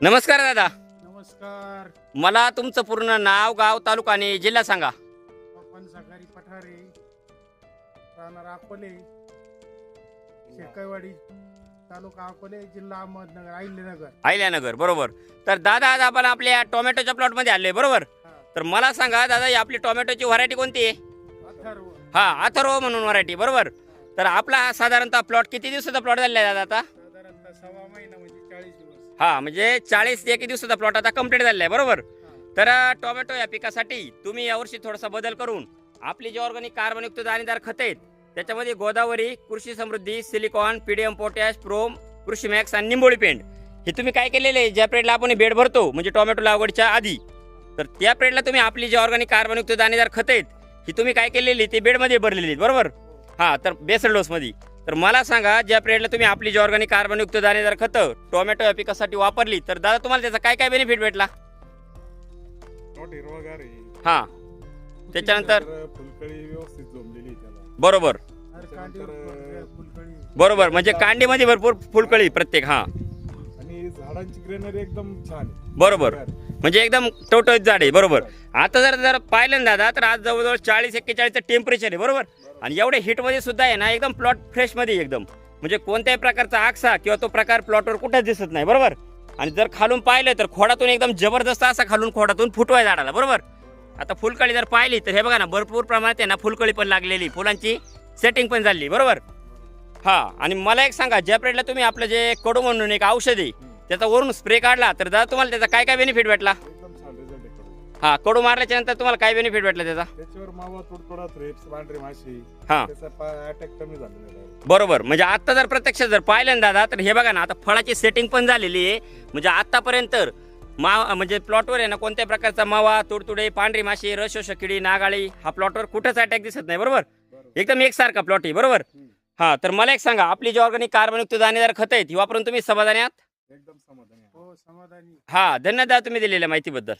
नमस्कार दादा. नमस्कार. मला तुमचं पूर्ण नाव, गाव, तालुका आणि जिल्हा सांगा. आपण सकाळी पठारे, राहणार अकोले, शेकईवाडी, तालुका अकोले, जिल्हा अहमदनगर, अहिल्यानगर. अहिल्यानगर, बरोबर. तर दादा आज आपण आपल्या टोमॅटोच्या प्लॉट मध्ये आलोय, बरोबर. तर मला सांगा दादा, ही आपली टोमॅटोची व्हरायटी कोणती आहे? अथर्व. हा, अथर्व म्हणून व्हरायटी, बरोबर. तर आपला हा साधारणतः प्लॉट किती दिवसाचा प्लॉट झालेला आहे दादा आता? साधारणतः 6 महिना म्हणजे 40 दिवस. हा, म्हणजे 40 ते 1 दिवसाचा प्लॉट आता कंप्लीट झालेला आहे, बरोबर. तर टोमॅटो या पिकासाठी तुम्ही यावर्षी थोडासा बदल करून आपली जी ऑर्गॅनिक कार्बनयुक्त दाणेदार खते आहेत त्याच्यामध्ये गोदावरी, कृषी समृद्धी, सिलिकॉन, पीडीएम पोटॅश, प्रोम, कृषी मॅक्स आणि निंबोळी पेंड हे तुम्ही काय केलेले आहे, ज्या पिरियडला आपण बेड भरतो म्हणजे टोमॅटो लागवडीच्या आधी, तर त्या पिरियडला तुम्ही आपली जी ऑर्गॅनिक कार्बनयुक्त दाणेदार खते आहेत ही तुम्ही काय केलेली ते बेडमध्ये भरलेली आहेत, बरोबर. हा, तर बेसल डोसमध्ये. तर मला सांगा, ज्या पिरियडला तुम्ही आपली जी ऑर्गॅनिक कार्बनयुक्त दाणेदार खतं टोमॅटो या पिकासाठी वापरली तर दादा तुम्हाला त्याचा काय काय बेनिफिट भेटला? हिरवागार आहे. हा, त्याच्यानंतर फुलकळी व्यवस्थित जमलेली आहे त्याला. बरोबर हर कांडीवर फुलकळी. बरोबर, म्हणजे कांडीमध्ये भरपूर फुलकळी प्रत्येक. हा, आणि झाडांची ग्रेनरी एकदम छान आहे. बरोबर, म्हणजे एकदम टवटवीत झाड आहे, बरोबर. आता जर पाहिलं ना दादा, तर आज जवळजवळ 40-41चं टेम्परेचर आहे, बरोबर. आणि एवढ्या हीटमध्ये सुद्धा आहे ना एकदम प्लॉट फ्रेशमध्ये एकदम, म्हणजे कोणत्याही प्रकारचा आकसा किंवा तो प्रकार प्लॉटवर कुठेच दिसत नाही, बरोबर. आणि जर खालून पाहिलं तर खोडातून एकदम जबरदस्त असा खालून खोडातून फुटवाय झाडाला, बरोबर. आता फुलकळी जर पाहिली तर हे बघा ना, भरपूर प्रमाणात आहे ना फुलकळी पण लागलेली, फुलांची सेटिंग पण झाली, बरोबर. हा, आणि मला एक सांगा, ज्या पिरियडला तुम्ही आपलं जे कडू म्हणून एक औषध आहे त्याचा वरून स्प्रे काढला तर दादा तुम्हाला त्याचा काय काय बेनिफिट भेटला? एकदम छान रिझल्ट आहे कडू. हा, कडू मारल्याच्या नंतर तुम्हाला काय बेनिफिट भेटला त्याचा? त्याच्यावर मावा, तुडतुडा, थ्रिप्स, पांढरी माशी, हा, त्याचा अटॅक कमी झालेला आहे. बरोबर. म्हणजे आता जर प्रत्यक्ष जर पाहिलं ना दादा, तर हे बघा ना, आता फळाची सेटिंग पण झालेली आहे. म्हणजे आतापर्यंत म्हणजे प्लॉटवर आहे ना कोणत्या प्रकारचा मावा, तुडतुडे, पांढरी माशी, रसशोषक किडी, नागाळी हा प्लॉटवर कुठंच अटॅक दिसत नाही, बरोबर. एकदम एकसारखा प्लॉट आहे, बरोबर. हा, तर मला एक सांगा, आपली जी ऑर्गॅनिक कार्बनयुक्त दाणेदार खत आहेत ही वापरून तुम्ही समाधानी आहात? एकदम समाधानी आहे. हो, समाधानी. हा, धन्यवाद तुम्ही दिलेल्या माहितीबद्दल.